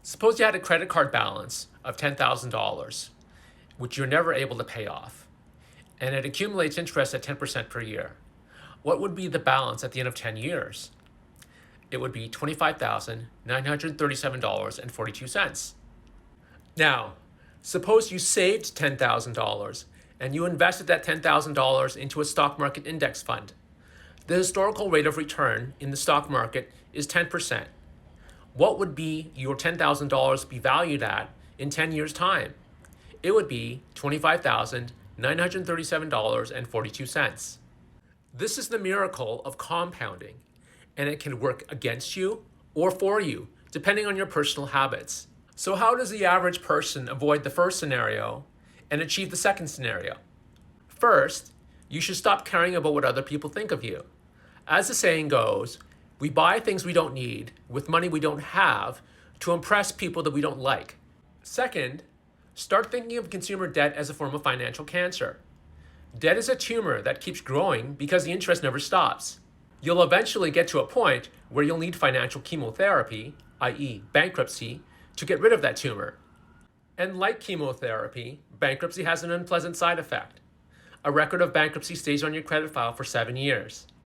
Suppose you had a credit card balance of $10,000, which you're never able to pay off, and it accumulates interest at 10% per year. What would be the balance at the end of 10 years? It would be $25,937.42. Now, suppose you saved $10,000 and you invested that $10,000 into a stock market index fund. The historical rate of return in the stock market is 10%. What would be your $10,000 be valued at in 10 years' time? It would be $25,937.42. This is the miracle of compounding, and it can work against you or for you, depending on your personal habits. So how does the average person avoid the first scenario and achieve the second scenario? First, you should stop caring about what other people think of you. As the saying goes, we buy things we don't need with money we don't have to impress people that we don't like. Second, start thinking of consumer debt as a form of financial cancer. Debt is a tumor that keeps growing because the interest never stops. You'll eventually get to a point where you'll need financial chemotherapy, i.e., bankruptcy, to get rid of that tumor. And like chemotherapy, bankruptcy has an unpleasant side effect. A record of bankruptcy stays on your credit file for 7 years.